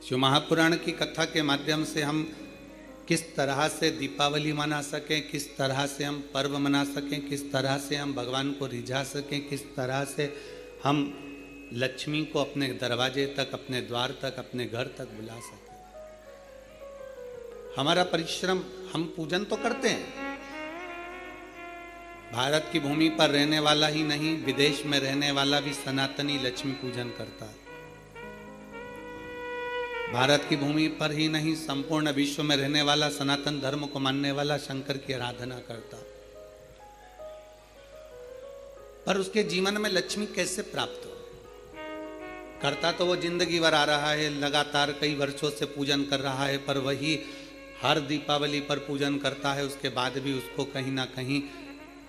शिव महापुराण की कथा के माध्यम से हम किस तरह से दीपावली मना सकें, किस तरह से हम पर्व मना सकें, किस तरह से हम भगवान को रिझा सकें, किस तरह से हम लक्ष्मी को अपने दरवाजे तक, अपने द्वार तक, अपने घर तक बुला सकें। हमारा परिश्रम, हम पूजन तो करते हैं। भारत की भूमि पर रहने वाला ही नहीं, विदेश में रहने वाला भी सनातनी लक्ष्मी पूजन करता है। भारत की भूमि पर ही नहीं, संपूर्ण विश्व में रहने वाला, सनातन धर्म को मानने वाला शंकर की आराधना करता। पर उसके जीवन में लक्ष्मी कैसे प्राप्त हो? करता तो वो जिंदगी भर आ रहा है, लगातार कई वर्षों से पूजन कर रहा है, पर वही हर दीपावली पर पूजन करता है। उसके बाद भी उसको कहीं ना कहीं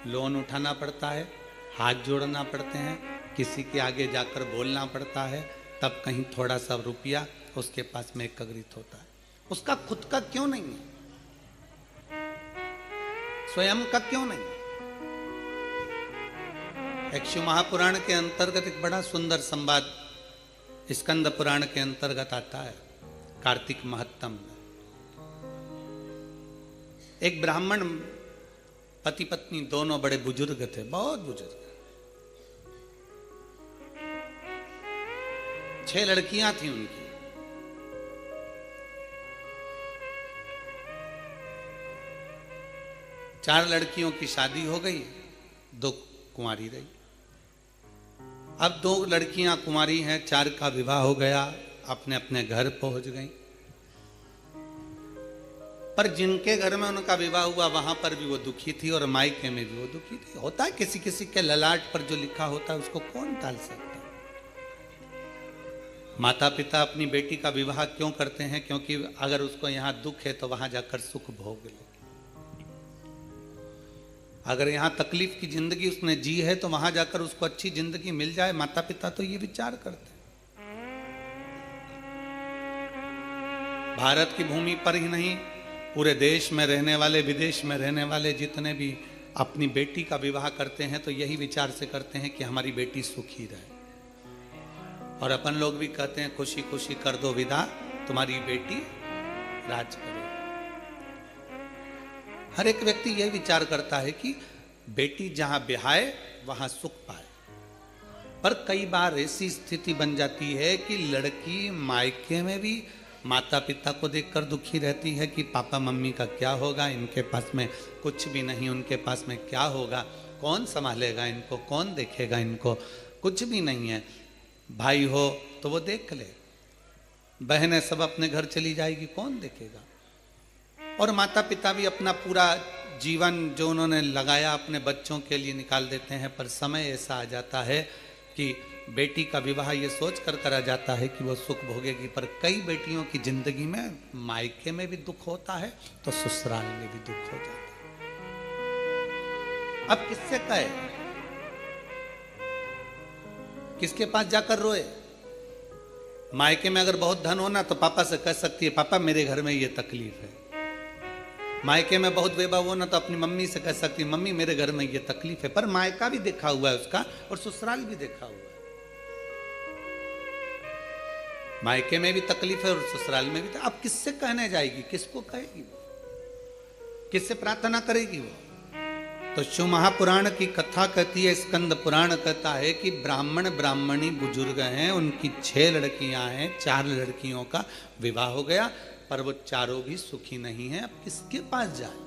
लोन उठाना पड़ता है, हाथ जोड़ना पड़ते हैं, किसी के आगे जाकर बोलना पड़ता है, तब कहीं थोड़ा सा रुपया उसके पास में एकत्रित होता है। उसका खुद का क्यों नहीं है? स्वयं का क्यों नहीं? एक शिव महापुराण के अंतर्गत एक बड़ा सुंदर संवाद स्कंद पुराण के अंतर्गत आता है। कार्तिक महत्तम में एक ब्राह्मण पति पत्नी दोनों बड़े बुजुर्ग थे, बहुत बुजुर्ग। 6 लड़कियां थी उनकी। चार लड़कियों की शादी हो गई, 2 कुंवारी रही। अब 2 लड़कियां कुंवारी हैं, 4 का विवाह हो गया, अपने अपने घर पहुंच गई। पर जिनके घर में उनका विवाह हुआ वहां पर भी वो दुखी थी और मायके में भी वो दुखी थी। होता है किसी किसी के ललाट पर जो लिखा होता है उसको कौन टाल सकता है? माता पिता अपनी बेटी का विवाह क्यों करते हैं? क्योंकि अगर उसको यहाँ दुख है तो वहां जाकर सुख भोग ले। अगर यहाँ तकलीफ की जिंदगी उसने जी है तो वहां जाकर उसको अच्छी जिंदगी मिल जाए। माता पिता तो ये विचार करते हैं। भारत की भूमि पर ही नहीं, पूरे देश में रहने वाले, विदेश में रहने वाले जितने भी अपनी बेटी का विवाह करते हैं तो यही विचार से करते हैं कि हमारी बेटी सुखी रहे। और अपन लोग भी कहते हैं खुशी खुशी कर दो विदा, तुम्हारी बेटी राज करे। हर एक व्यक्ति यह विचार करता है कि बेटी जहां ब्याहे वहां सुख पाए। पर कई बार ऐसी स्थिति बन जाती है कि लड़की मायके में भी माता पिता को देखकर दुखी रहती है कि पापा मम्मी का क्या होगा, इनके पास में कुछ भी नहीं, उनके पास में क्या होगा, कौन संभालेगा इनको, कौन देखेगा इनको, कुछ भी नहीं है। भाई हो तो वो देख ले, बहनें सब अपने घर चली जाएगी, कौन देखेगा? और माता पिता भी अपना पूरा जीवन जो उन्होंने लगाया अपने बच्चों के लिए निकाल देते हैं। पर समय ऐसा आ जाता है कि बेटी का विवाह ये सोच कर करा जाता है कि वो सुख भोगेगी। पर कई बेटियों की जिंदगी में मायके में भी दुख होता है तो ससुराल में भी दुख हो जाता है। अब किससे कहे, किसके पास जाकर रोए? मायके में अगर बहुत धन होना तो पापा से कह सकती है पापा मेरे घर में ये तकलीफ है। मायके में बहुत वैभव होना तो अपनी मम्मी से कह सकती है मम्मी मेरे घर में ये तकलीफ है। पर मायका भी देखा हुआ है उसका और ससुराल भी देखा हुआ है। मायके में भी तकलीफ है और ससुराल में भी। अब किससे कहने जाएगी, किसको कहेगी वो, किससे प्रार्थना करेगी वो? तो शिव महापुराण की कथा कहती है, स्कंद पुराण कहता है कि ब्राह्मण ब्राह्मणी बुजुर्ग हैं, उनकी 6 लड़कियां हैं, 4 लड़कियों का विवाह हो गया, पर वो चारों भी सुखी नहीं है। अब किसके पास जाए?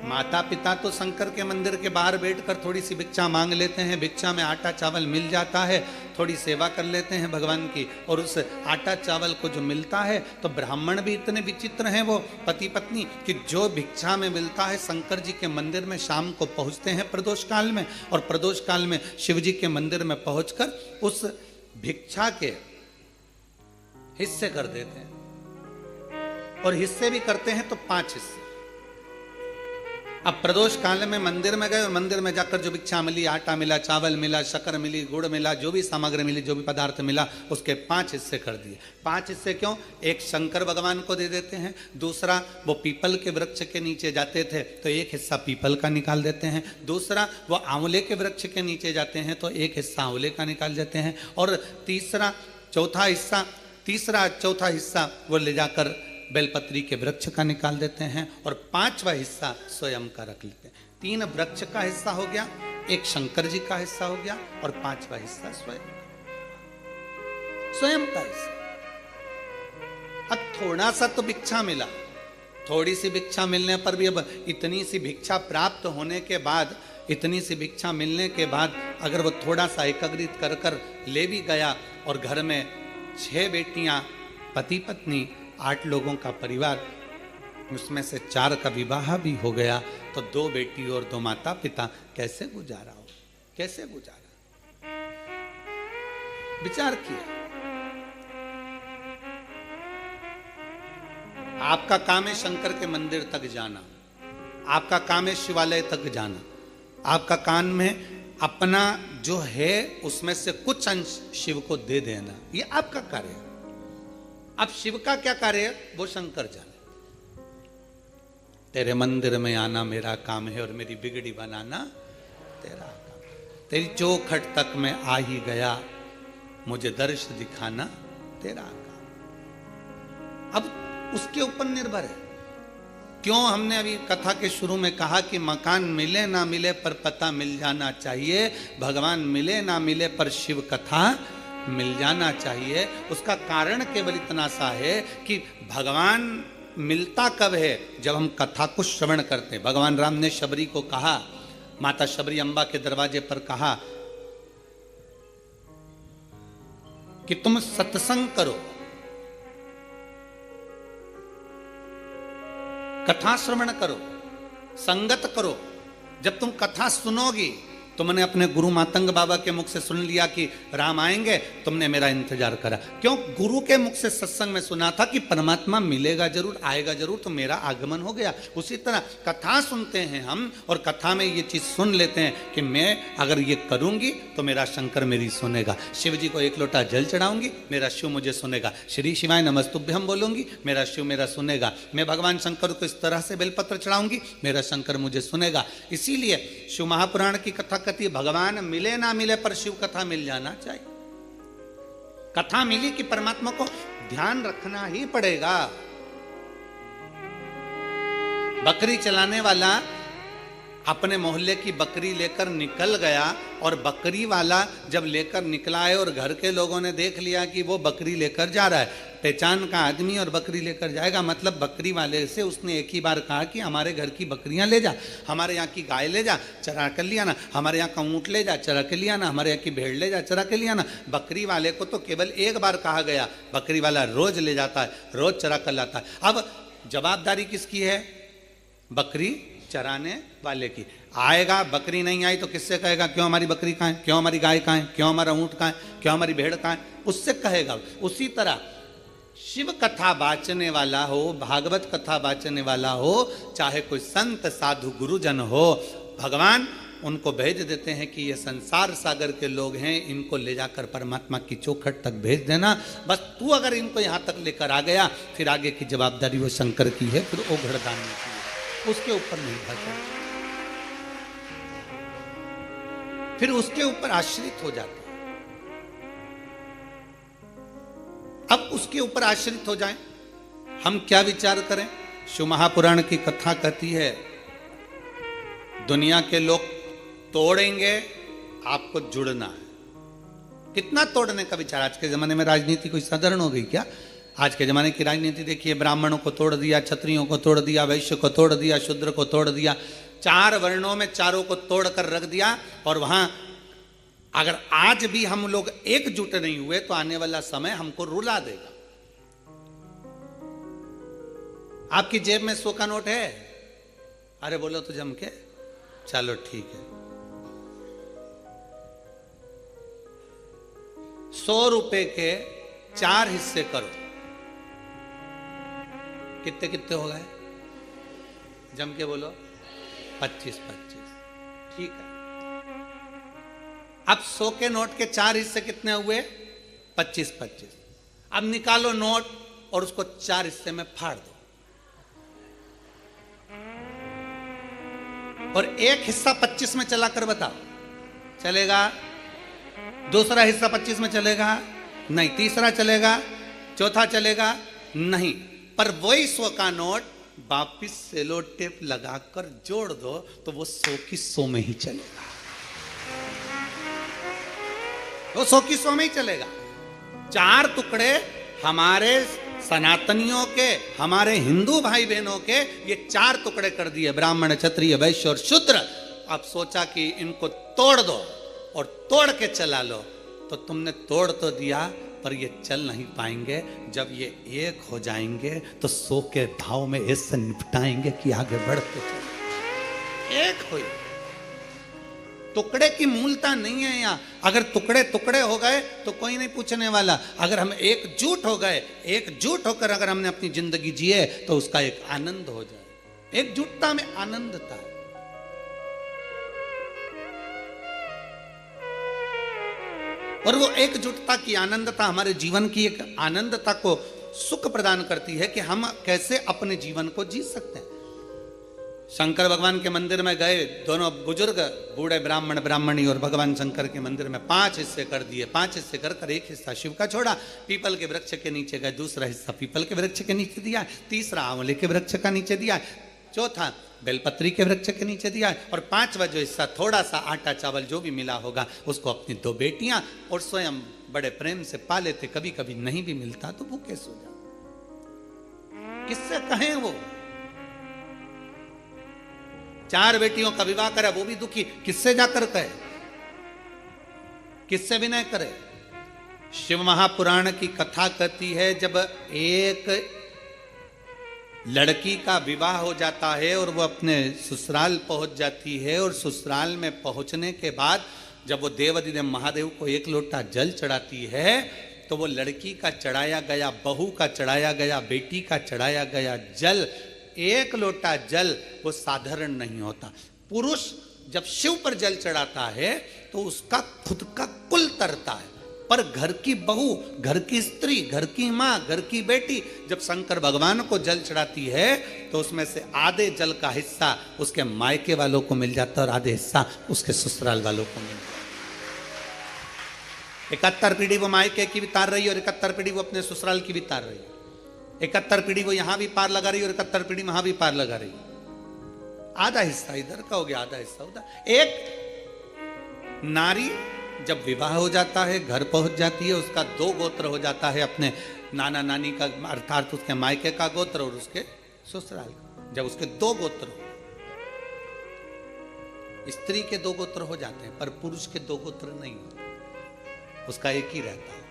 माता पिता तो शंकर के मंदिर के बाहर बैठकर थोड़ी सी भिक्षा मांग लेते हैं, भिक्षा में आटा चावल मिल जाता है, थोड़ी सेवा कर लेते हैं भगवान की, और उस आटा चावल को जो मिलता है तो ब्राह्मण भी इतने विचित्र हैं वो पति पत्नी कि जो भिक्षा में मिलता है शंकर जी के मंदिर में शाम को पहुंचते हैं प्रदोष काल में, और प्रदोष काल में शिव जी के मंदिर में पहुंचकर उस भिक्षा के हिस्से कर देते हैं। और हिस्से भी करते हैं तो 5 हिस्से। अब प्रदोष काल में मंदिर में गए और मंदिर में जाकर जो भिक्षा मिली, आटा मिला, चावल मिला, शक्कर मिली, गुड़ मिला, जो भी सामग्री मिली, जो भी पदार्थ मिला, उसके 5 हिस्से कर दिए। 5 हिस्से क्यों? एक शंकर भगवान को दे देते हैं, दूसरा वो पीपल के वृक्ष के नीचे जाते थे तो एक हिस्सा पीपल का निकाल देते हैं, दूसरा वो आंवले के वृक्ष के नीचे जाते हैं तो एक हिस्सा आंवले का निकाल देते हैं, और तीसरा चौथा हिस्सा तीसरा चौथा हिस्सा वो ले जाकर बेलपत्री के वृक्ष का निकाल देते हैं और पांचवा हिस्सा स्वयं का रख लेते हैं। 3 वृक्ष का हिस्सा हो गया, 1 शंकर जी का हिस्सा हो गया और 5वां हिस्सा स्वयं का हिस्सा। अब थोड़ा सा तो भिक्षा मिला, थोड़ी सी भिक्षा मिलने पर भी, अब इतनी सी भिक्षा प्राप्त होने के बाद, इतनी सी भिक्षा मिलने के बाद अगर वो थोड़ा सा एकत्रित कर कर ले भी गया और घर में 6 बेटियां, पति पत्नी, 8 लोगों का परिवार, उसमें से 4 का विवाह भी हो गया, तो 2 बेटी और 2 माता पिता कैसे गुजारा हो, कैसे गुजारा? विचार किया। आपका काम है शंकर के मंदिर तक जाना, आपका काम है शिवालय तक जाना, आपका काम में अपना जो है उसमें से कुछ अंश शिव को दे देना, ये आपका कार्य है। अब शिव का क्या कार्य है वो शंकर जाने। तेरे मंदिर में आना मेरा काम है और मेरी बिगड़ी बनाना तेरा काम। तेरी चौखट तक में आ ही गया, मुझे दर्श दिखाना तेरा काम। अब उसके ऊपर निर्भर है। क्यों हमने अभी कथा के शुरू में कहा कि मकान मिले ना मिले पर पता मिल जाना चाहिए, भगवान मिले ना मिले पर शिव कथा मिल जाना चाहिए। उसका कारण केवल इतना सा है कि भगवान मिलता कब है, जब हम कथा को श्रवण करते हैं। भगवान राम ने शबरी को कहा, माता शबरी अम्बा के दरवाजे पर कहा कि तुम सत्संग करो, कथा श्रवण करो, संगत करो। जब तुम कथा सुनोगी, तुमने अपने गुरु मातंग बाबा के मुख से सुन लिया कि राम आएंगे, तुमने मेरा इंतजार करा। क्यों? गुरु के मुख से सत्संग में सुना था कि परमात्मा मिलेगा जरूर, आएगा जरूर, तो मेरा आगमन हो गया। उसी तरह कथा सुनते हैं हम और कथा में ये चीज सुन लेते हैं कि मैं अगर ये करूंगी तो मेरा शंकर मेरी सुनेगा। शिव जी को 1 लोटा जल चढ़ाऊंगी, मेरा शिव मुझे सुनेगा। श्री शिवाय नमस्तुभ्यम बोलूंगी, मेरा शिव मेरा सुनेगा। मैं भगवान शंकर को इस तरह से बेलपत्र चढ़ाऊंगी, मेरा शंकर मुझे सुनेगा। इसीलिए शिव महापुराण की कथा कहती, भगवान मिले ना मिले पर शिव कथा मिल जाना चाहिए। कथा मिली कि परमात्मा को ध्यान रखना ही पड़ेगा। बकरी चलाने वाला अपने मोहल्ले की बकरी लेकर निकल गया और बकरी वाला जब लेकर निकला है और घर के लोगों ने देख लिया कि वो बकरी लेकर जा रहा है, पहचान का आदमी और बकरी लेकर जाएगा, मतलब बकरी वाले से उसने एक ही बार कहा कि हमारे घर की बकरियां ले जा, हमारे यहाँ की गाय ले जा, चरा कर लिया ना, हमारे यहाँ का ऊँट ले जा, चरा के लिया ना, हमारे यहाँ की भेड़ ले जा, चरा के लिया ना। बकरी वाले को तो केवल एक बार कहा गया, बकरी वाला रोज ले जाता है, रोज चरा कर लाता है। अब जवाबदारी किसकी है? बकरी चराने वाले की। आएगा, बकरी नहीं आई तो किससे कहेगा क्यों हमारी बकरी कहाँ है, क्यों हमारी गाय कहाँ है, क्यों हमारा ऊँट कहाँ है, क्यों हमारी भेड़ कहाँ है, उससे कहेगा। उसी तरह शिव कथा बाचने वाला हो, भागवत कथा बाचने वाला हो, चाहे कोई संत साधु गुरुजन हो, भगवान उनको भेज देते हैं कि ये संसार सागर के लोग हैं, इनको ले जाकर परमात्मा की चौखट तक भेज देना। बस तू अगर इनको यहाँ तक लेकर आ गया, फिर आगे की जवाबदारी वो शंकर की है, फिर ओघड़दानी की है, उसके ऊपर निर्भर है, फिर उसके ऊपर आश्रित हो जाता है। अब उसके ऊपर आश्रित हो जाएं, हम क्या विचार करें? शिव महापुराण की कथा कहती है, दुनिया के लोग तोड़ेंगे, आपको जुड़ना है। कितना तोड़ने का विचार? आज के जमाने में राजनीति कोई साधारण हो गई क्या? आज के जमाने की राजनीति देखिए, ब्राह्मणों को तोड़ दिया, क्षत्रियों को तोड़ दिया, वैश्य को तोड़ दिया, शूद्र को तोड़ दिया, 4 वर्णों में चारों को तोड़ कर रख दिया। और वहां अगर आज भी हम लोग एकजुट नहीं हुए तो आने वाला समय हमको रुला देगा। आपकी जेब में 100 का नोट है? अरे बोलो तो जम के, चलो ठीक है। 100 रुपए के 4 हिस्से करो, कितने कितने हो गए? जम के बोलो, 25-25। ठीक है। अब 100 के नोट के 4 हिस्से कितने हुए? 25-25। अब निकालो नोट और उसको 4 हिस्से में फाड़ दो, और एक हिस्सा 25 में चला कर बताओ, चलेगा? दूसरा हिस्सा 25 में चलेगा? नहीं। तीसरा चलेगा? चौथा चलेगा नहीं, पर वही 100 का नोट वापिस सेलो टेप लगाकर जोड़ दो तो वो 100 की 100 में ही चलेगा, वो 100 की 100 में ही चलेगा। 4 टुकड़े हमारे सनातनियों के, हमारे हिंदू भाई बहनों के, ये 4 टुकड़े कर दिए, ब्राह्मण, क्षत्रिय, वैश्य और शूद्र। अब सोचा कि इनको तोड़ दो और तोड़ के चला लो, तो तुमने तोड़ तो दिया पर ये चल नहीं पाएंगे। जब ये एक हो जाएंगे तो 100 के धाव में ऐसे निपटाएंगे कि आगे बढ़ते चले। एक हो, टुकड़े की मूलता नहीं है यहाँ। अगर टुकड़े टुकड़े हो गए तो कोई नहीं पूछने वाला। अगर हम एकजुट हो गए, एकजुट होकर अगर हमने अपनी जिंदगी जिए तो उसका एक आनंद हो जाए। एकजुटता में आनंदता है। और वो एकजुटता की आनंदता हमारे जीवन की एक आनंदता को सुख प्रदान करती है कि हम कैसे अपने जीवन को जी सकते हैं। शंकर भगवान के मंदिर में गए दोनों बुजुर्ग, बूढ़े ब्राह्मण ब्राह्मणी, और भगवान शंकर के मंदिर में 5 हिस्से कर दिए। 5 हिस्से कर एक हिस्सा शिव का छोड़ा, पीपल के वृक्ष के नीचे गए, दूसरा हिस्सा पीपल के वृक्ष के नीचे दिया, तीसरा आंवले के वृक्ष का नीचे दिया, चौथा बेलपत्री के वृक्ष के नीचे दिया, और 5वां जो हिस्सा थोड़ा सा आटा चावल जो भी मिला होगा उसको अपनी 2 बेटियां और स्वयं बड़े प्रेम से पा लेते। कभी कभी नहीं भी मिलता तो भूखे सो जाओ। किससे कहें वो 4 बेटियों का विवाह करा, वो भी दुखी, किससे जाकर कहे, किससे विनय करे। शिव महापुराण की कथा कहती है जब एक लड़की का विवाह हो जाता है और वो अपने ससुराल पहुंच जाती है, और ससुराल में पहुंचने के बाद जब वो देवाधिदेव महादेव को 1 लोटा जल चढ़ाती है तो वो लड़की का चढ़ाया गया, बहू का चढ़ाया गया, बेटी का चढ़ाया गया जल, 1 लोटा जल वो साधारण नहीं होता। पुरुष जब शिव पर जल चढ़ाता है तो उसका खुद का कुल तरता है, पर घर की बहू, घर की स्त्री, घर की माँ, घर की बेटी जब शंकर भगवान को जल चढ़ाती है तो उसमें से आधे जल का हिस्सा उसके मायके वालों को मिल जाता है और आधे हिस्सा उसके ससुराल वालों को मिल जाता है। 71 पीढ़ी वो मायके की भी तार रही है और 71 पीढ़ी वो अपने ससुराल की भी तार रही है। 71 पीढ़ी वो यहां भी पार लगा रही है और 71 पीढ़ी वहां भी पार लगा रही है। आधा हिस्सा इधर का हो गया, आधा हिस्सा उधर। एक नारी जब विवाह हो जाता है, घर पहुंच जाती है, उसका 2 गोत्र हो जाता है, अपने नाना नानी का अर्थात उसके मायके का गोत्र और उसके ससुराल का। जब उसके 2 गोत्र हो, स्त्री के 2 गोत्र हो जाते हैं पर पुरुष के 2 गोत्र नहीं होते, उसका एक ही रहता है।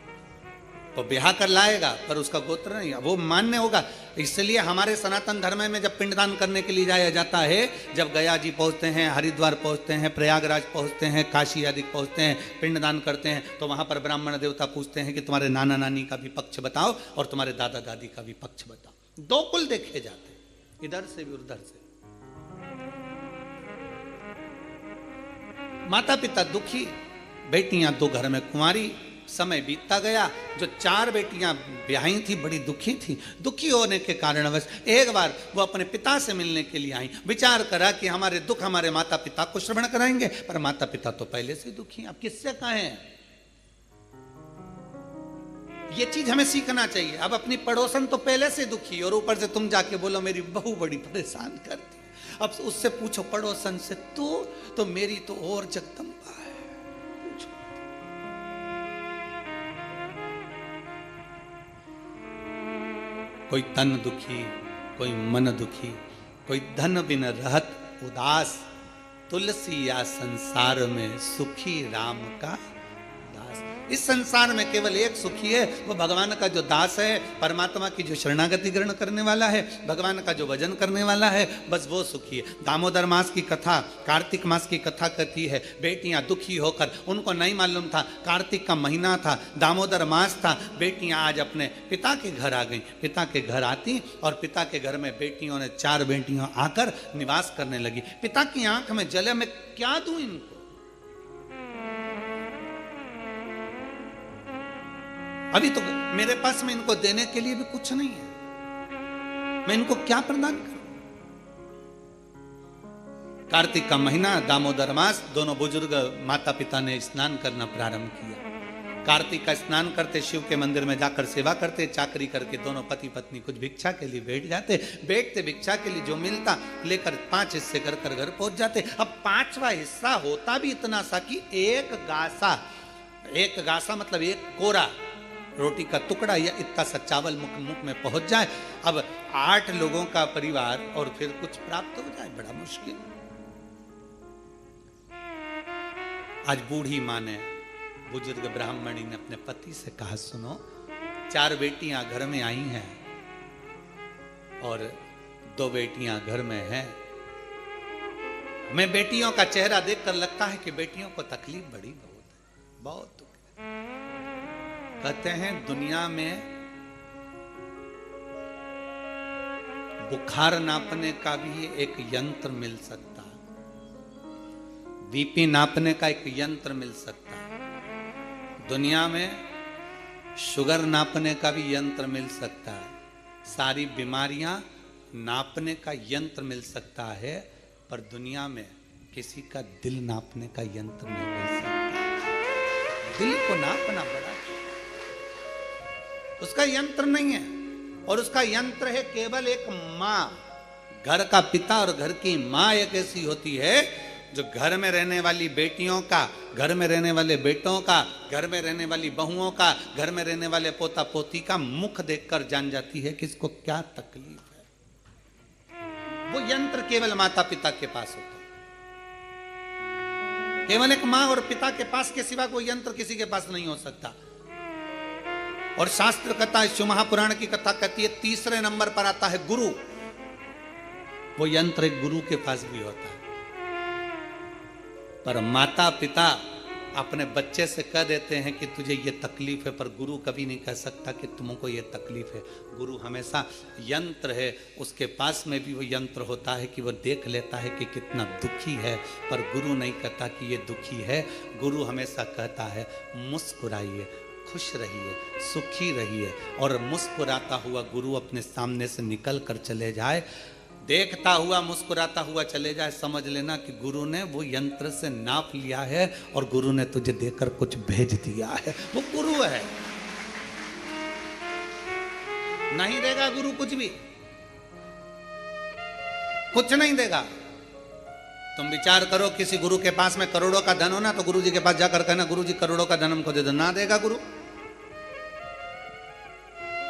तो ब्याह कर लाएगा पर उसका गोत्र नहीं, वो मान्य होगा। इसलिए हमारे सनातन धर्म में जब पिंडदान करने के लिए जाया जाता है, जब गया जी पहुंचते हैं, हरिद्वार पहुंचते हैं, प्रयागराज पहुंचते हैं, काशी आदि पहुंचते हैं, पिंडदान करते हैं, तो वहां पर ब्राह्मण देवता पूछते हैं कि तुम्हारे नाना नानी का भी पक्ष बताओ और तुम्हारे दादा दादी का भी पक्ष बताओ। 2 कुल देखे जाते हैं, इधर से भी उधर से। माता पिता दुखी, बेटियां 2 घर में कुंवारी। समय बीतता गया, जो 4 बेटियां ब्याही थी बड़ी दुखी थी। दुखी होने के कारणवश एक बार वो अपने पिता से मिलने के लिए आई। विचार करा कि हमारे दुख हमारे माता पिता को श्रवण कराएंगे, पर माता पिता तो पहले से दुखी हैं, अब किससे कहें। ये चीज हमें सीखना चाहिए। अब अपनी पड़ोसन तो पहले से दुखी और ऊपर से तुम जाके बोलो मेरी बहू बड़ी परेशान करती है। अब उससे पूछो पड़ोसन से, तो मेरी तो और जगदम्बा है। कोई तन दुखी, कोई मन दुखी, कोई धन बिन रहत उदास, तुलसी या संसार में सुखी राम का दास। इस संसार में केवल एक सुखी है, वो भगवान का जो दास है, परमात्मा की जो शरणागति ग्रहण करने वाला है, भगवान का जो भजन करने वाला है, बस वो सुखी है। दामोदर मास की कथा, कार्तिक मास की कथा कहती है, बेटियां दुखी होकर, उनको नहीं मालूम था कार्तिक का महीना था, दामोदर मास था, बेटियां आज अपने पिता के घर आ गई। पिता के घर आती और पिता के घर में बेटियों ने 4 बेटियां आकर निवास करने लगी। पिता की आंख में जले, मैं क्या दूं इनको। अभी तो मेरे पास में इनको देने के लिए भी कुछ नहीं है, मैं इनको क्या प्रदान करूं। कार्तिक का महीना, दामोदर मास, दोनों बुजुर्ग माता पिता ने स्नान करना प्रारंभ किया। कार्तिक का स्नान करते, शिव के मंदिर में जाकर सेवा करते, चाकरी करके दोनों पति पत्नी कुछ भिक्षा के लिए बैठ जाते, बैठते भिक्षा के लिए जो मिलता लेकर 5 हिस्से कर कर घर पहुंच जाते। अब 5वां हिस्सा होता भी इतना सा कि एक गासा मतलब एक कोरा रोटी का टुकड़ा या इतना सा चावल मुख में पहुंच जाए। अब 8 लोगों का परिवार और फिर कुछ प्राप्त हो जाए, बड़ा मुश्किल। आज बूढ़ी मां ने, बुजुर्ग ब्राह्मणी ने अपने पति से कहा, सुनो 4 बेटियां घर में आई हैं और 2 बेटियां घर में हैं। मैं बेटियों का चेहरा देखकर लगता है कि बेटियों को तकलीफ बड़ी बहुत दुख है। कहते हैं दुनिया में बुखार नापने का भी एक यंत्र मिल सकता है, बीपी नापने का एक यंत्र मिल सकता है, दुनिया में शुगर नापने का भी यंत्र मिल सकता है, सारी बीमारियां नापने का यंत्र मिल सकता है, पर दुनिया में किसी का दिल नापने का यंत्र नहीं मिल सकता। दिल को नापना बड़ा, उसका यंत्र नहीं है, और उसका यंत्र है केवल एक मां। घर का पिता और घर की मां एक ऐसी होती है जो घर में रहने वाली बेटियों का, घर में रहने वाले बेटों का, घर में रहने वाली बहुओं का, घर में रहने वाले पोता पोती का मुख देखकर जान जाती है कि इसको क्या तकलीफ है। वो यंत्र केवल माता पिता के पास होता है, केवल एक मां और पिता के पास के सिवा कोई यंत्र किसी के पास नहीं हो सकता। और शास्त्र कथा, शिव महापुराण की कथा कहती है, 3रे नंबर पर आता है गुरु। वो यंत्र एक गुरु के पास भी होता है, पर माता पिता अपने बच्चे से कह देते हैं कि तुझे ये तकलीफ है, पर गुरु कभी नहीं कह सकता कि तुमको ये तकलीफ है। गुरु हमेशा यंत्र है, उसके पास में भी वो यंत्र होता है कि वो देख लेता है कि कितना दुखी है, पर गुरु नहीं कहता कि ये दुखी है। गुरु हमेशा कहता है मुस्कुराइए, खुश रहिए, सुखी रहिए। और मुस्कुराता हुआ गुरु अपने सामने से निकल कर चले जाए, देखता हुआ मुस्कुराता हुआ चले जाए, समझ लेना कि गुरु ने वो यंत्र से नाप लिया है और गुरु ने तुझे देकर कुछ भेज दिया है। वो गुरु है, नहीं देगा गुरु कुछ भी, कुछ नहीं देगा। तुम विचार करो, किसी गुरु के पास में करोड़ों का धन हो ना, तो गुरु जी के पास जाकर कहना गुरु जी करोड़ों का धन हमको दे दो, ना देगा गुरु,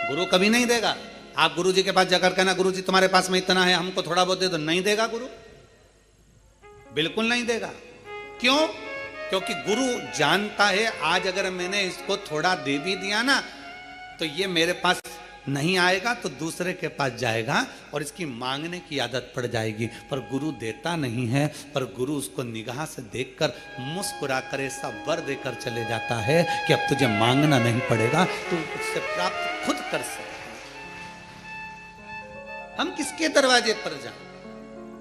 गुरु कभी नहीं देगा। आप गुरु जी के पास जाकर कहना गुरु जी तुम्हारे पास में इतना है हमको थोड़ा बहुत दे दो, नहीं देगा गुरु, बिल्कुल नहीं देगा। क्यों? क्योंकि गुरु जानता है आज अगर मैंने इसको थोड़ा दे भी दिया ना, तो ये मेरे पास नहीं आएगा तो दूसरे के पास जाएगा और इसकी मांगने की आदत पड़ जाएगी। पर गुरु देता नहीं है, पर गुरु उसको निगाह से देखकर मुस्कुरा कर ऐसा वर देकर चले जाता है कि अब तुझे मांगना नहीं पड़ेगा, तू उससे प्राप्त खुद कर सकता। हम किसके दरवाजे पर जाएं?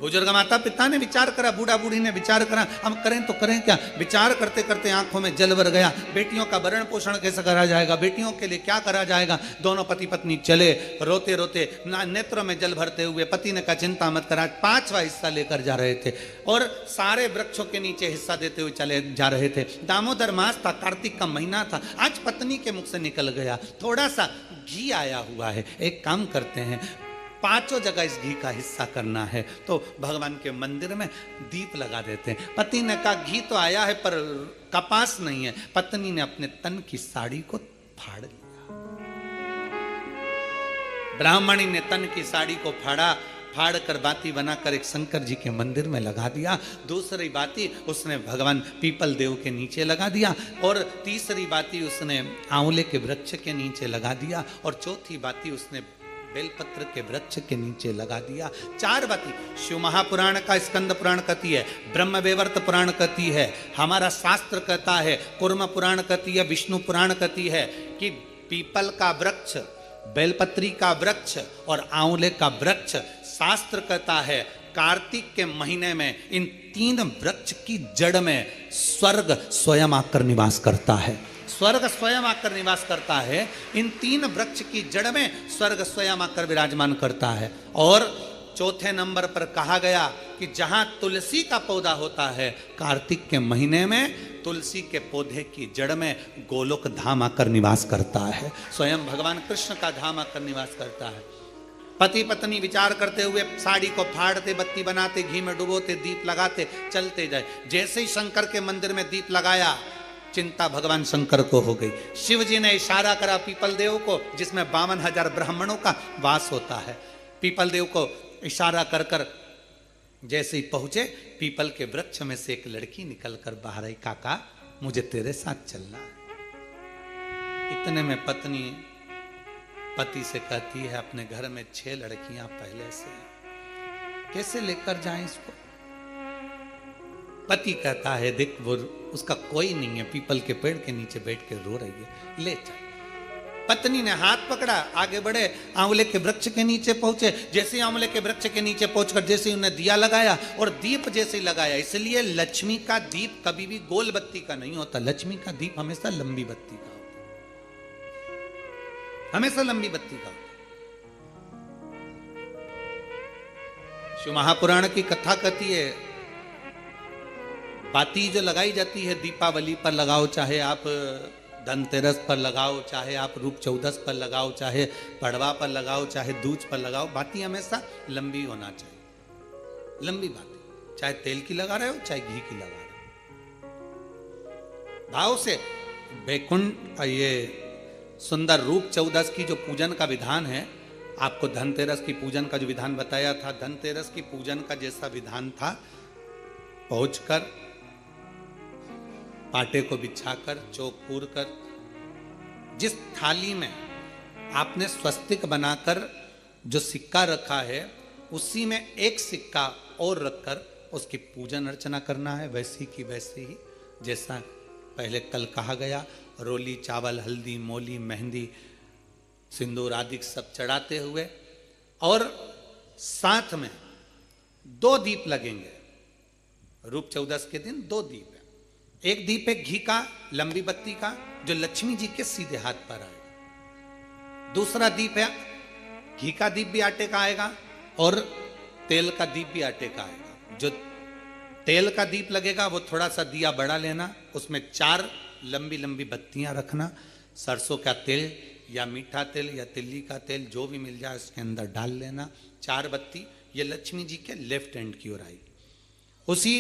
बुजुर्ग माता पिता ने विचार करा, बूढ़ा बूढ़ी ने विचार करा, हम करें तो करें क्या। विचार करते करते आंखों में जल भर गया। बेटियों का भरण पोषण कैसे करा जाएगा, बेटियों के लिए क्या करा जाएगा। दोनों पति पत्नी चले रोते रोते, नेत्रों में जल भरते हुए। पति ने कहा चिंता मत करा, 5वां हिस्सा लेकर जा रहे थे और सारे वृक्षों के नीचे हिस्सा देते हुए चले जा रहे थे। दामोदर मास था, कार्तिक का महीना था। आज पत्नी के मुख से निकल गया, थोड़ा सा घी आया हुआ है, एक काम करते हैं 5 जगह इस घी का हिस्सा करना है, तो भगवान के मंदिर में दीप लगा देते हैं। पति ने कहा घी तो आया है पर कपास नहीं है। पत्नी ने अपने तन की साड़ी को फाड़ लिया। ब्राह्मणी ने तन की साड़ी को फाड़ कर बाती बनाकर एक शंकर जी के मंदिर में लगा दिया। दूसरी बाती उसने भगवान पीपल देव के नीचे लगा दिया और तीसरी बाती उसने आंवले के वृक्ष के नीचे लगा दिया और चौथी बाती उसने बेलपत्र के वृक्ष के नीचे लगा दिया। 4 बाती शिव महापुराण का स्कंद पुराण कहती है, ब्रह्म वैवर्त पुराण कहती है, हमारा शास्त्र कहता है, कूर्म पुराण कहती है, विष्णु पुराण कहती है कि पीपल का वृक्ष, बेलपत्री का वृक्ष और आंवले का वृक्ष, शास्त्र कहता है कार्तिक के महीने में इन 3 वृक्ष की जड़ में स्वर्ग स्वयं आकर निवास करता है। स्वर्ग स्वयं आकर निवास करता है। इन 3 वृक्ष की जड़ में स्वर्ग स्वयं आकर विराजमान करता है। और चौथे नंबर पर कहा गया कि जहां तुलसी का पौधा होता है, कार्तिक के महीने में तुलसी के पौधे की जड़ में गोलोक धाम आकर निवास करता है, स्वयं भगवान कृष्ण का धाम आकर निवास करता है। पति पत्नी विचार करते हुए साड़ी को फाड़ते, बत्ती बनाते, घी में डुबोते, दीप लगाते, चलते जाए। जैसे ही शंकर के मंदिर में दीप लगाया, चिंता भगवान शंकर को हो गई। शिव जी ने इशारा करा पीपल देव को, जिसमें 52,000 ब्राह्मणों का वास होता है। पीपल देव को इशारा कर कर जैसे ही पहुंचे, पीपल के वृक्ष में से एक लड़की निकलकर बाहर आई, काका मुझे तेरे साथ चलना है। इतने में पत्नी पति से कहती है, अपने घर में 6 लड़कियां पहले से हैं, कैसे लेकर जाएं इसको। पति कहता है, देख वो उसका कोई नहीं है, पीपल के पेड़ के नीचे बैठ के रो रही है, ले चल। पत्नी ने हाथ पकड़ा, आगे बढ़े, आंवले के वृक्ष के नीचे पहुंचे। जैसे आंवले के वृक्ष के नीचे पहुंचकर जैसे उन्हें दिया लगाया, और दीप जैसे लगाया, इसलिए लक्ष्मी का दीप कभी भी गोल बत्ती का नहीं होता, लक्ष्मी का दीप हमेशा लंबी बत्ती का होता, हमेशा लंबी बत्ती का होता। शिव महापुराण की कथा कहती है, बाती जो लगाई जाती है दीपावली पर लगाओ, चाहे आप धनतेरस पर लगाओ, चाहे आप रूप चौदस पर लगाओ, चाहे पड़वा पर लगाओ, चाहे दूज पर लगाओ, बाती हमेशा लंबी होना चाहिए, लंबी बाती, चाहे तेल की लगा रहे हो चाहे घी की लगा रहे हो, भाव से। बैकुंठ ये सुंदर रूप चौदस की जो पूजन का विधान है, आपको धनतेरस की पूजन का जो विधान बताया था, धनतेरस की पूजन का जैसा विधान था, पहुंचकर पाटे को बिछाकर, चौक पूर कर, जिस थाली में आपने स्वस्तिक बनाकर जो सिक्का रखा है, उसी में एक सिक्का और रखकर उसकी पूजन अर्चना करना है, वैसी की वैसे ही जैसा पहले कल कहा गया। रोली, चावल, हल्दी, मोली, मेहंदी, सिंदूर आदि सब चढ़ाते हुए, और साथ में 2 दीप लगेंगे। रूप चौदस के दिन 2 दीप है। एक दीप है घी का, लंबी बत्ती का, जो लक्ष्मी जी के सीधे हाथ पर आएगा। दूसरा दीप है घी का दीप भी आटे का आएगा, और तेल का दीप भी आटे का आएगा। जो तेल का दीप लगेगा वो थोड़ा सा दिया बड़ा लेना, उसमें 4 लंबी लंबी बत्तियां रखना, सरसों का तेल या मीठा तेल या तिल्ली का तेल जो भी मिल जाए उसके अंदर डाल लेना। 4 बत्ती ये लक्ष्मी जी के लेफ्ट हैंड की ओर आएगी। उसी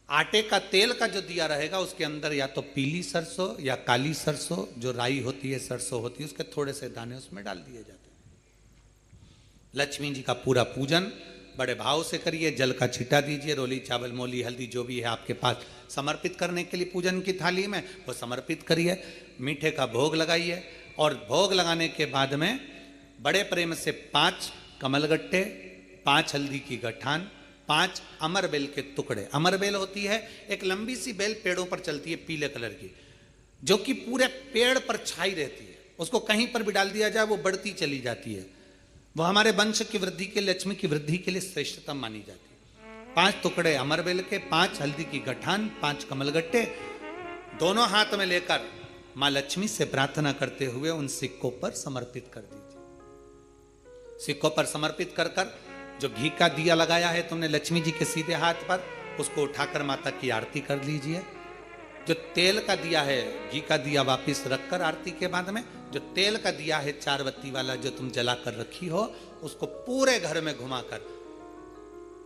आटे का तेल का जो दिया रहेगा, उसके अंदर या तो पीली सरसों या काली सरसों, जो राई होती है, सरसों होती है, उसके थोड़े से दाने उसमें डाल दिए जाते हैं। लक्ष्मी जी का पूरा पूजन बड़े भाव से करिए, जल का छींटा दीजिए, रोली, चावल, मोली, हल्दी जो भी है आपके पास समर्पित करने के लिए पूजन की थाली में, वो समर्पित करिए। मीठे का भोग लगाइए, और भोग लगाने के बाद में बड़े प्रेम से 5 कमलगट्टे, 5 हल्दी की गठान, 5 अमर बेल के टुकड़े। अमर बेल होती है एक लंबी सी बेल, पेड़ों पर चलती है, पीले कलर की, जो कि पूरे पेड़ पर छाई रहती है, उसको कहीं पर भी डाल दिया जाए वो बढ़ती चली जाती है। वो हमारे वंश की वृद्धि के, लक्ष्मी की वृद्धि के लिए श्रेष्ठतम मानी जाती है। 5 टुकड़े अमर बेल के, 5 हल्दी की गठान, 5 कमलगट्टे, दोनों हाथ में लेकर मां लक्ष्मी से प्रार्थना करते हुए उन सिक्कों पर समर्पित कर दीजिए। सिक्कों पर समर्पित कर कर जो घी का दिया लगाया है तुमने लक्ष्मी जी के सीधे हाथ पर, उसको उठाकर माता की आरती कर लीजिए। जो तेल का दिया है, घी का दिया वापिस रखकर आरती के बाद में जो तेल का दिया है 4 बत्ती वाला जो तुम जला कर रखी हो, उसको पूरे घर में घुमाकर,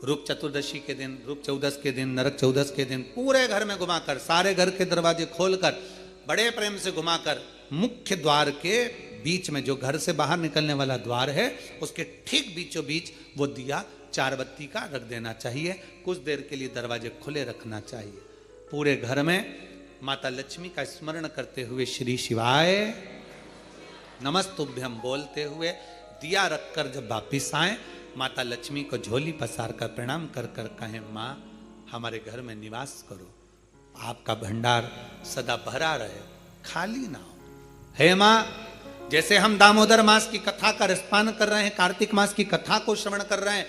रूप चतुर्दशी के दिन, रूप चौदस के दिन, नरक चौदस के दिन, पूरे घर में घुमाकर, सारे घर के दरवाजे खोलकर, बड़े प्रेम से घुमाकर, मुख्य द्वार के बीच में, जो घर से बाहर निकलने वाला द्वार है, उसके ठीक बीचों बीच वो दिया 4 बत्ती का रख देना चाहिए। कुछ देर के लिए दरवाजे खुले रखना चाहिए। पूरे घर में माता लक्ष्मी का स्मरण करते हुए श्री शिवाय नमस्तुभ्यम बोलते हुए दिया रखकर जब वापिस आए, माता लक्ष्मी को झोली पसार कर प्रणाम कर कर कहें, माँ हमारे घर में निवास करो, आपका भंडार सदा भरा रहे, खाली ना हो। हे माँ, जैसे हम दामोदर मास की कथा का रसपान कर रहे हैं, कार्तिक मास की कथा को श्रवण कर रहे हैं,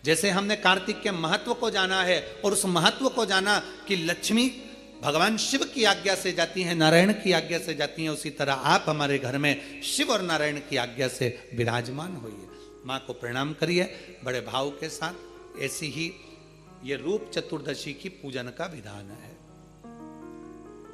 जैसे हमने कार्तिक के महत्व को जाना है और उस महत्व को जाना कि लक्ष्मी भगवान शिव की आज्ञा से जाती हैं, नारायण की आज्ञा से जाती हैं, उसी तरह आप हमारे घर में शिव और नारायण की आज्ञा से विराजमान होइए। माँ को प्रणाम करिए बड़े भाव के साथ। ऐसी ही ये रूप चतुर्दशी की पूजन का विधान है।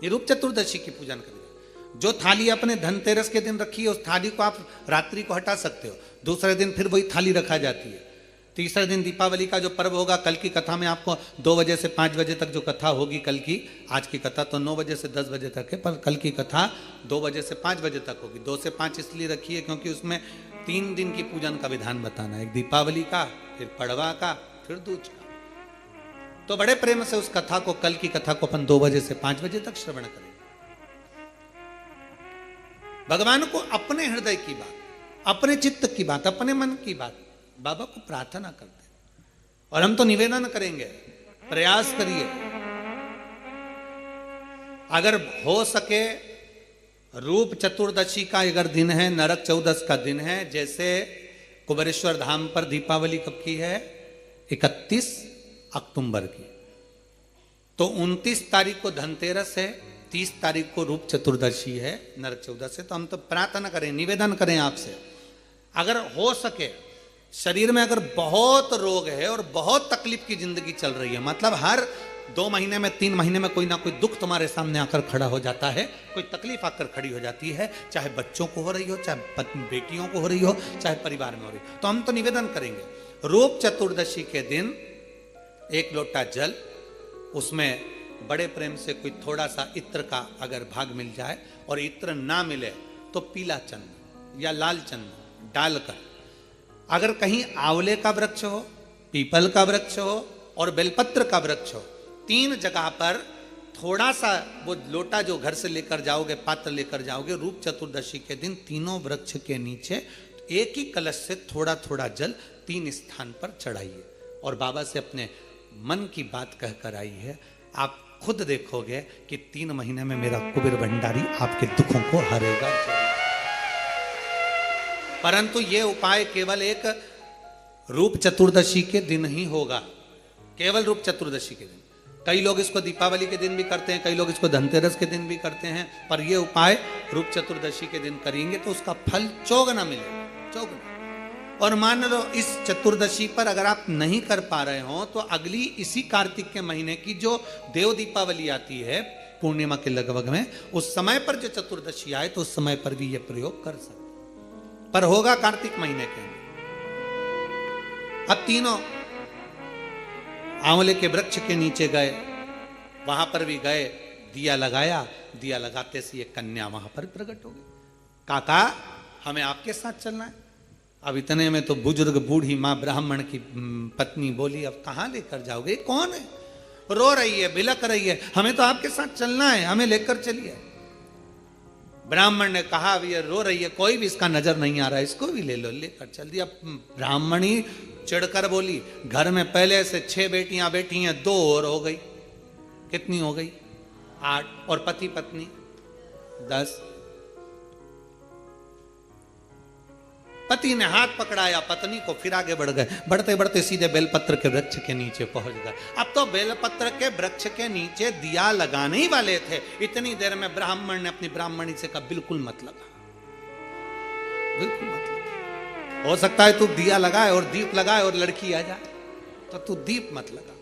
ये रूप चतुर्दशी की पूजन का विधान, जो थाली अपने धनतेरस के दिन रखी है उस थाली को आप रात्रि को हटा सकते हो, दूसरे दिन फिर वही थाली रखा जाती है। तीसरे दिन दीपावली का जो पर्व होगा, कल की कथा में आपको 2 बजे से 5 बजे तक जो कथा होगी कल की, आज की कथा तो 9 बजे से 10 बजे तक है, पर कल की कथा 2 बजे से 5 बजे तक होगी। 2 से 5 इसलिए रखी है क्योंकि उसमें 3 दिन की पूजन का विधान बताना है, एक दीपावली का, फिर पड़वा का, फिर दूज का। तो बड़े प्रेम से उस कथा को, कल की कथा को अपन 2 बजे से 5 बजे तक श्रवण करें। भगवान को अपने हृदय की बात, अपने चित्त की बात, अपने मन की बात बाबा को प्रार्थना करते, और हम तो निवेदन करेंगे, प्रयास करिए अगर हो सके रूप चतुर्दशी का अगर दिन है, नरक चौदस का दिन है, जैसे कुबेरेश्वर धाम पर दीपावली कब की है, 31 अक्टूबर की, तो 29 तारीख को धनतेरस है, 30 तारीख को रूप चतुर्दशी है, नरक चौदस है। तो हम तो प्रार्थना करें, निवेदन करें आपसे, अगर हो सके, शरीर में अगर बहुत रोग है और बहुत तकलीफ की जिंदगी चल रही है, मतलब हर 2 महीने में 3 महीने में कोई ना कोई दुख तुम्हारे सामने आकर खड़ा हो जाता है, कोई तकलीफ आकर खड़ी हो जाती है, चाहे बच्चों को हो रही हो, चाहे बेटियों को हो रही हो, चाहे परिवार में हो रही हो, तो हम तो निवेदन करेंगे रूप चतुर्दशी के दिन 1 लोटा जल, उसमें बड़े प्रेम से कोई थोड़ा सा इत्र का अगर भाग मिल जाए, और इत्र ना मिले तो पीला चंदन या लाल चंदन डालकर, अगर कहीं आंवले का वृक्ष हो, पीपल का वृक्ष हो और बेलपत्र का वृक्ष हो, 3 जगह पर थोड़ा सा वो लोटा जो घर से लेकर जाओगे, पात्र लेकर जाओगे, रूप चतुर्दशी के दिन तीनों वृक्ष के नीचे एक ही कलश से थोड़ा थोड़ा जल 3 स्थान पर चढ़ाइए, और बाबा से अपने मन की बात कहकर आई है। आप खुद देखोगे कि 3 महीने में मेरा कुबेर भंडारी आपके दुखों को हरेगा। परंतु ये उपाय केवल एक रूप चतुर्दशी के दिन ही होगा, केवल रूप चतुर्दशी के दिन। कई लोग इसको दीपावली के दिन भी करते हैं, कई लोग इसको धनतेरस के दिन भी करते हैं, पर यह उपाय रूप चतुर्दशी के दिन करेंगे तो उसका फल चौगुना मिलेगा, चौगुना। और मान लो इस चतुर्दशी पर अगर आप नहीं कर पा रहे हो तो अगली इसी कार्तिक के महीने की जो देव दीपावली आती है पूर्णिमा के लगभग में, उस समय पर जो चतुर्दशी आए तो उस समय पर भी यह प्रयोग कर सकते, पर होगा कार्तिक महीने के अंदर। अब तीनों आंवले के वृक्ष के नीचे गए, वहां पर भी गए, दिया लगाया, दिया लगाते से ये कन्या वहां पर प्रकट हो गई। काका हमें आपके साथ चलना है। अब इतने में तो बुजुर्ग बूढ़ी माँ ब्राह्मण की पत्नी बोली, अब कहाँ लेकर जाओगे, कौन है, रो रही है, बिलक रही है, हमें तो आपके साथ चलना है, हमें लेकर चलिए। ब्राह्मण ने कहा अब ये रो रही है, कोई भी इसका नजर नहीं आ रहा है, इसको भी ले लो, लेकर चल दिया। ब्राह्मणी चिढ़कर बोली, घर में पहले से 6 बेटियां बैठी हैं, 2 और हो गई, कितनी हो गई, 8, और पति पत्नी 10। पति ने हाथ पकड़ाया पत्नी को, फिर आगे बढ़ गए, बढ़ते बढ़ते सीधे बेलपत्र के वृक्ष के नीचे पहुंच गए। अब तो बेलपत्र के वृक्ष के नीचे दिया लगाने ही वाले थे, इतनी देर में ब्राह्मण ने अपनी ब्राह्मणी से कहा बिल्कुल मत लगा, बिल्कुल मत लगा, हो सकता है तू दिया लगाए और दीप लगाए और लड़की आ जाए, तो तू दीप मत लगा,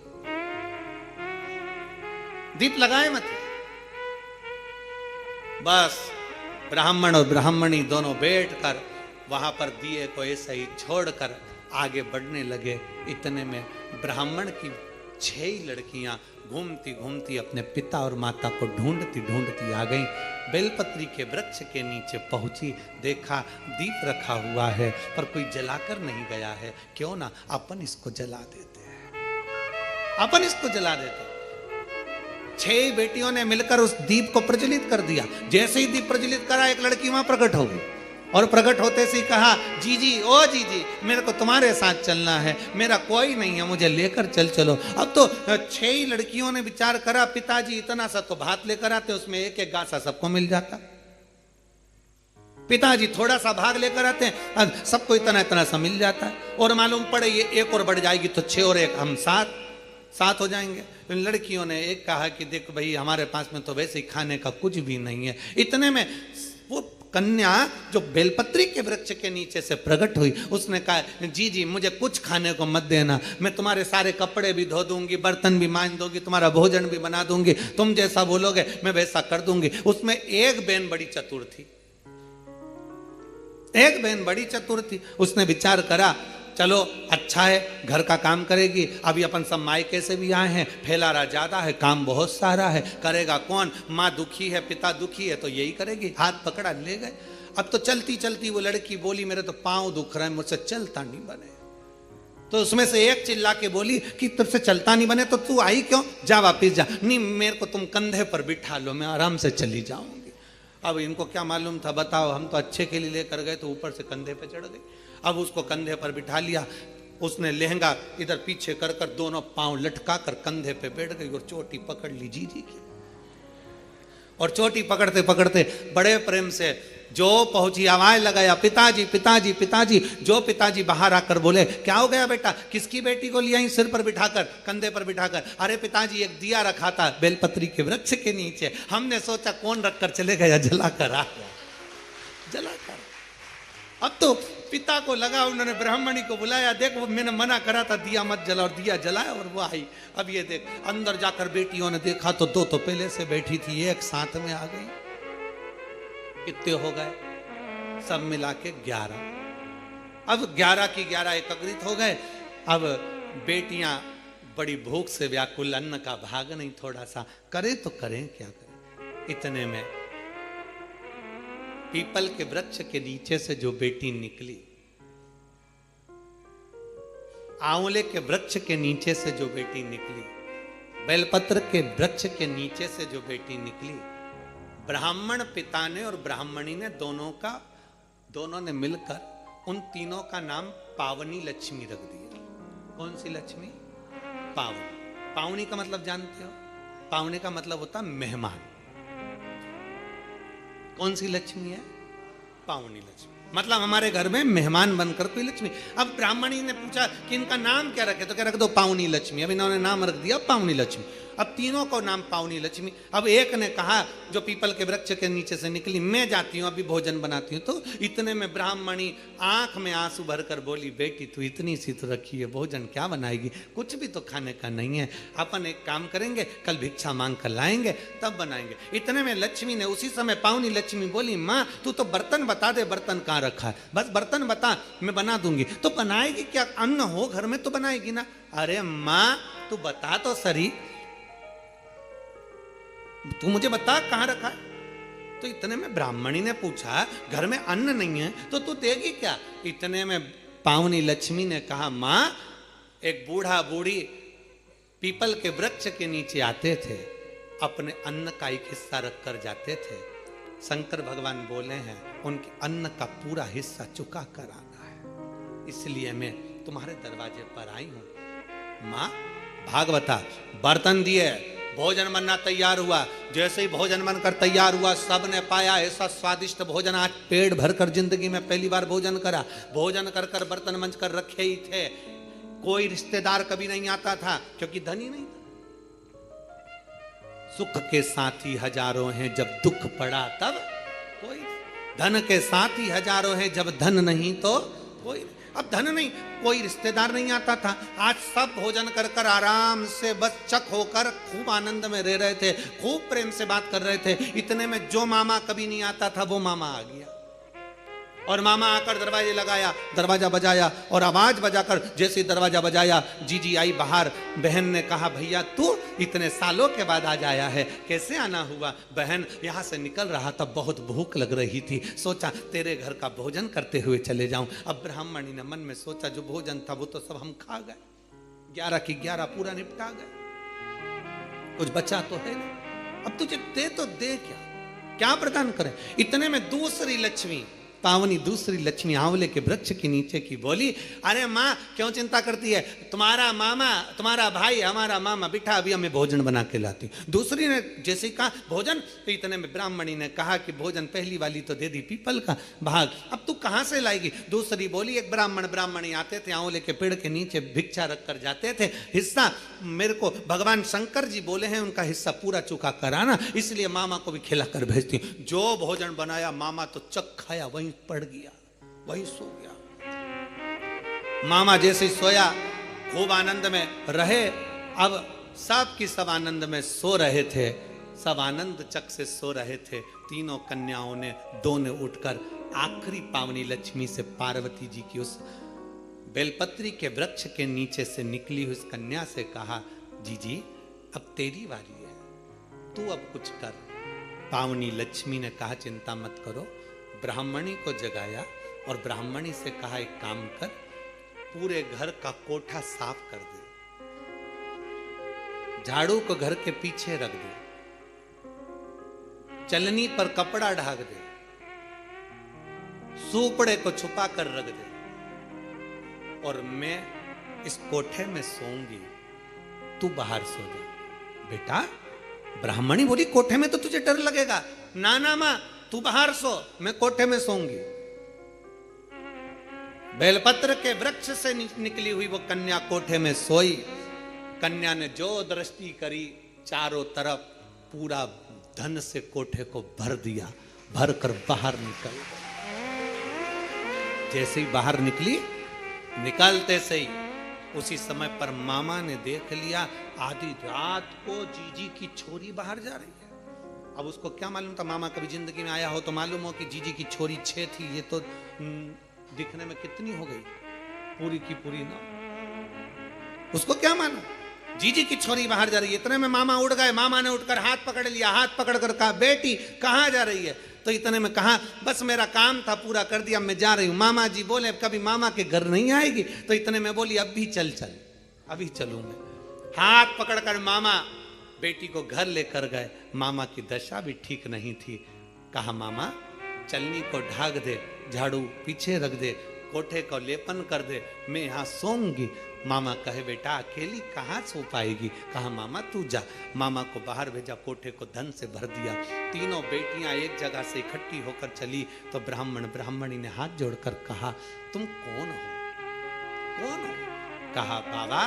दीप लगाए मत। बस ब्राह्मण और ब्राह्मणी दोनों बैठकर वहां पर दिए को ऐसे ही छोड़कर आगे बढ़ने लगे। इतने में ब्राह्मण की 6 लड़कियां घूमती घूमती अपने पिता और माता को ढूंढती ढूंढती आ गईं। बेलपत्री के वृक्ष के नीचे पहुंची, देखा दीप रखा हुआ है पर कोई जलाकर नहीं गया है, क्यों ना अपन इसको जला देते हैं, अपन इसको जला देते हैं। 6 बेटियों ने मिलकर उस दीप को प्रज्वलित कर दिया। जैसे ही दीप प्रज्वलित करा, एक लड़की वहां प्रकट हो गई, और प्रकट होते से कहा, जीजी ओ जीजी मेरे को तुम्हारे साथ चलना है, मेरा कोई नहीं है, मुझे लेकर चलो। अब तो 6 लड़कियों ने विचार करा, पिताजी इतना सा तो भात लेकर आते, उसमें एक एक गासा सबको मिल जाता, पिताजी थोड़ा सा भाग लेकर आते हैं, सबको इतना इतना सा मिल जाता है, और मालूम पड़े ये एक और बढ़ जाएगी तो 6 और 1 हम 7 हो जाएंगे। लड़कियों ने एक कहा कि देख भाई हमारे पास में तो वैसे ही खाने का कुछ भी नहीं है। इतने में वो कन्या जो बेलपत्री के वृक्ष के नीचे से प्रकट हुई, उसने कहा जी जी मुझे कुछ खाने को मत देना, मैं तुम्हारे सारे कपड़े भी धो दूंगी, बर्तन भी मांज दूंगी, तुम्हारा भोजन भी बना दूंगी, तुम जैसा बोलोगे मैं वैसा कर दूंगी। उसमें एक बहन बड़ी चतुर थी, एक बहन बड़ी चतुर थी। उसने विचार करा चलो अच्छा है, घर का काम करेगी, अभी अपन सब मायके से भी आए हैं, फैलारा ज्यादा है, काम बहुत सारा है, करेगा कौन, माँ दुखी है, पिता दुखी है, तो यही करेगी। हाथ पकड़ा ले गए। अब तो चलती चलती वो लड़की बोली मेरे तो पाँव दुख रहे हैं, मुझसे चलता नहीं बने। तो उसमें से एक चिल्ला के बोली कि तुझसे चलता नहीं बने तो तू आई क्यों, जा वापिस जा। नहीं मेरे को तुम कंधे पर बिठा लो, मैं आराम से चली जाऊंगी। अब इनको क्या मालूम था, बताओ, हम तो अच्छे के लिए लेकर गए तो ऊपर से कंधे पे चढ़ गई। अब उसको कंधे पर बिठा लिया, उसने लहंगा इधर पीछे कर कर दोनों पांव लटका कर कंधे पे बैठ गई और चोटी पकड़ ली जी की। और चोटी पकड़ते पकड़ते बड़े प्रेम से जो पहुंची आवाज लगाया पिताजी पिताजी पिताजी। जो पिताजी बाहर आकर बोले क्या हो गया बेटा, किसकी बेटी को लिया सिर पर बिठाकर, कंधे पर बिठाकर? अरे पिताजी एक दिया रखा था बेलपत्री के वृक्ष के नीचे, हमने सोचा कौन रखकर चले गया, जला कर आ गया, जला कर। अब तो पिता को लगा, उन्होंने ब्राह्मणी को बुलाया, देख वो मैंने मना करा था दिया मत जला, और दिया जलाया और वो आई। अब ये देख, अंदर जाकर बेटियों ने देखा तो दो तो पहले से बैठी थी, एक साथ में आ गई। कितने हो गए? सब मिला के 11। अब 11 की 11 एकत्रित हो गए। अब बेटियां बड़ी भूख से व्याकुल, अन्न का भाग नहीं, थोड़ा सा करें तो करें क्या करें। इतने में पीपल के वृक्ष के नीचे से जो बेटी निकली, आंवले के वृक्ष के नीचे से जो बेटी निकली, बेलपत्र के वृक्ष के नीचे से जो बेटी निकली, ब्राह्मण पिता ने और ब्राह्मणी ने दोनों ने मिलकर उन तीनों का नाम पावनी लक्ष्मी रख दिया। कौन सी लक्ष्मी? पावनी। पावनी का मतलब जानते हो? पावनी का मतलब होता मेहमान। कौन सी लक्ष्मी है? पावनी लक्ष्मी, मतलब हमारे घर में मेहमान बनकर कोई लक्ष्मी। अब ब्राह्मणी ने पूछा कि इनका नाम क्या रखे, तो क्या रख दो पावनी लक्ष्मी। अब इन्होंने नाम रख दिया पावनी लक्ष्मी। अब तीनों को नाम पावनी लक्ष्मी। अब एक ने कहा जो पीपल के वृक्ष के नीचे से निकली, मैं जाती हूँ अभी भोजन बनाती हूँ। तो इतने में ब्राह्मणी आंख में आंसू भरकर बोली बेटी तू इतनी सी तो रखी है, भोजन क्या बनाएगी, कुछ भी तो खाने का नहीं है, अपन एक काम करेंगे कल भिक्षा मांग कर लाएंगे तब बनाएंगे। इतने में लक्ष्मी ने उसी समय पावनी लक्ष्मी बोली माँ तू तो बर्तन बता दे, बर्तन कहाँ रखा है, बस बर्तन बता मैं बना दूंगी। तो बनाएगी क्या, अन्न हो घर में तो बनाएगी ना। अरे माँ तू बता तो सही, तू मुझे बता कहां रखा है। तो इतने में ब्राह्मणी ने पूछा घर में अन्न नहीं है तो तू देगी क्या। इतने में पावनी लक्ष्मी ने कहा मां एक बूढ़ा बूढ़ी पीपल के वृक्ष के नीचे आते थे, अपने अन्न का एक हिस्सा रख कर जाते थे। शंकर भगवान बोले हैं उनके अन्न का पूरा हिस्सा चुका कर आना है, इसलिए मैं तुम्हारे दरवाजे पर आई हूं। मां भागवता बर्तन दिए, भोजन बनना तैयार हुआ। जैसे ही भोजन बनकर तैयार हुआ सबने पाया ऐसा स्वादिष्ट भोजन, आज पेट भरकर जिंदगी में पहली बार भोजन करा। भोजन कर कर बर्तन मंज कर रखे ही थे, कोई रिश्तेदार कभी नहीं आता था क्योंकि धनी नहीं था। सुख के साथी हजारों हैं जब दुख पड़ा तब कोई, धन के साथी हजारों हैं जब धन नहीं तो कोई। अब धन नहीं, कोई रिश्तेदार नहीं आता था। आज सब भोजन कर कर आराम से बस चक होकर खूब आनंद में रह रहे थे, खूब प्रेम से बात कर रहे थे। इतने में जो मामा कभी नहीं आता था वो मामा आ गया, और मामा आकर दरवाजे लगाया, दरवाजा बजाया, और आवाज बजाकर जैसे दरवाजा बजाया जीजी आई बाहर। बहन ने कहा भैया तू इतने सालों के बाद आज आया है, कैसे आना हुआ? बहन यहाँ से निकल रहा था, बहुत भूख लग रही थी, सोचा तेरे घर का भोजन करते हुए चले जाऊं। अब ब्राह्मणी ने मन में सोचा जो भोजन था वो तो सब हम खा गए, 11 की 11 पूरा निपटा गए, कुछ बचा तो है नहीं। अब तुझे दे तो दे क्या प्रदान करें। इतने में दूसरी लक्ष्मी पावनी दूसरी लक्ष्मी आंवले के वृक्ष के नीचे की बोली, अरे माँ क्यों चिंता करती है, तुम्हारा मामा तुम्हारा भाई हमारा मामा बिठा अभी हमें भोजन बना के लाती। दूसरी ने जैसे ही कहा भोजन, तो इतने में ब्राह्मणी ने कहा कि भोजन पहली वाली तो दे दी पीपल का भाग, अब तू कहाँ से लाएगी। दूसरी बोली, एक ब्राह्मणी आते थे आंवले के पेड़ के नीचे भिक्षा रख कर जाते थे, हिस्सा मेरे को भगवान शंकर जी बोले हैं उनका हिस्सा पूरा चुका कराना, इसलिए मामा को भी खिला कर भेजती हूँ। जो भोजन बनाया मामा तो चक खाया, वहीं पड़ गया, वहीं सो गया। मामा जैसे ही सोया खूब आनंद में रहे। अब सब की सब आनंद में सो रहे थे, सब आनंद चक से सो रहे थे। तीनों कन्याओं ने दो ने उठकर आखिरी पावनी लक्ष्मी से पार्वती जी की उस बेलपत्री के वृक्ष के नीचे से निकली हुई उस कन्या से कहा, जीजी अब तेरी बारी है, तू अब कुछ कर। पावनी लक्ष्मी ने कहा, चिंता मत करो। ब्राह्मणी को जगाया और ब्राह्मणी से कहा, एक काम कर, पूरे घर का कोठा साफ कर दे, झाड़ू को घर के पीछे रख दे, चलनी पर कपड़ा ढाक दे, सूपड़े को छुपा कर रख दे, और मैं इस कोठे में सोऊंगी, तू बाहर सो जा। बेटा, ब्राह्मणी बोली, कोठे में तो तुझे डर लगेगा। ना ना मां, तू बाहर सो, मैं कोठे में सोऊंगी। बेलपत्र के वृक्ष से निकली हुई वो कन्या कोठे में सोई। कन्या ने जो दृष्टि करी, चारों तरफ पूरा धन से कोठे को भर दिया, भर कर बाहर निकल। जैसे ही बाहर निकली, निकलते से ही उसी समय पर मामा ने देख लिया, आधी रात को जीजी की छोरी बाहर जा रही है। अब उसको क्या मालूम था, मामा कभी जिंदगी में आया हो तो मालूम हो कि जीजी की छोरी 6 थी, ये तो दिखने में कितनी हो गई, पूरी की पूरी ना। उसको क्या मालूम, जीजी की छोरी बाहर जा रही है। इतने में मामा उठ गए। मामा ने उठकर हाथ पकड़ लिया, हाथ पकड़कर कहा, बेटी कहाँ जा रही है। तो इतने में कहा, बस मेरा काम था पूरा कर दिया, मैं जा रही हूँ। मामा जी बोले, कभी मामा के घर नहीं आएगी। तो इतने में बोली, अब भी चल, अभी चलूँ मैं। हाथ पकड़कर मामा बेटी को घर लेकर गए। मामा की दशा भी ठीक नहीं थी। कहा, मामा चलनी को ढाक दे, झाड़ू पीछे रख दे, कोठे को लेपन कर दे, मैं यहाँ सोऊंगी। मामा कहे, बेटा अकेली कहाँ सो पाएगी। कहा, मामा तू जा। मामा को बाहर भेजा, कोठे को धन से भर दिया। तीनों बेटियां एक जगह से इकट्ठी होकर चली तो ब्राह्मणी ने हाथ जोड़कर कहा, तुम कौन हो, कौन हो। कहा, बाबा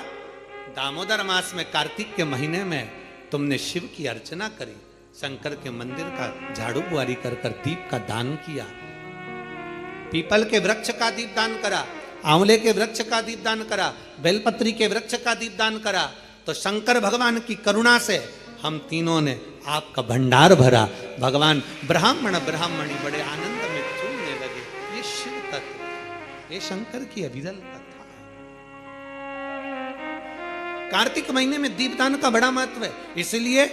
दामोदर मास में कार्तिक के महीने में तुमने शिव की अर्चना करी, शंकर के मंदिर का झाड़ू बुआरी कर कर दीप का दान किया, पीपल के वृक्ष का दीप दान करा, आंवले के वृक्ष का दीप दान करा, बेलपत्री के वृक्ष का दीप दान करा, तो शंकर भगवान की करुणा से हम तीनों ने आपका भंडार भरा। भगवान ब्राह्मणी बड़े आनंद में झूमने लगे। ये शिव तत्व, ये शंकर की अभिदल कथा। कार्तिक महीने में दीपदान का बड़ा महत्व है, इसलिए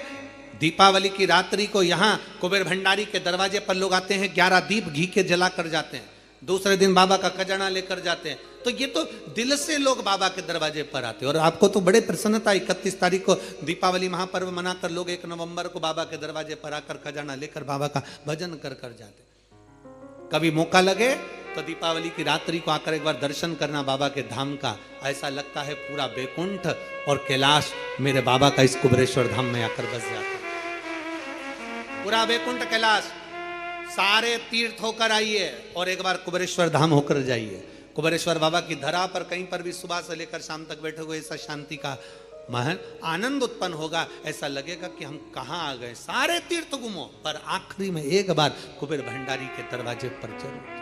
दीपावली की रात्रि को यहाँ कुबेर भंडारी के दरवाजे पर लोग आते हैं, 11 दीप घी के जला कर जाते हैं। दूसरे दिन बाबा का खजाना लेकर जाते हैं। तो ये तो दिल से लोग बाबा के दरवाजे पर आते हैं। और आपको तो बड़े प्रसन्नता, 31 तारीख को दीपावली महापर्व मनाकर लोग 1 नवंबर को बाबा के दरवाजे पर आकर खजाना लेकर बाबा का भजन कर कर जाते। कभी मौका लगे तो दीपावली की रात्रि को आकर एक बार दर्शन करना बाबा के धाम का। ऐसा लगता है पूरा बैकुंठ और कैलाश मेरे बाबा का इस कुबेरेश्वर धाम में आकर बस जाता है। पूरा बैकुंठ कैलाश सारे तीर्थ होकर आइए और एक बार कुबेरेश्वर धाम होकर जाइए। कुबेरेश्वर बाबा की धरा पर कहीं पर भी सुबह से लेकर शाम तक बैठे हुए ऐसा शांति का महल आनंद उत्पन्न होगा। ऐसा लगेगा कि हम कहाँ आ गए। सारे तीर्थ घूमो पर आखिरी में एक बार कुबेर भंडारी के दरवाजे पर जरूर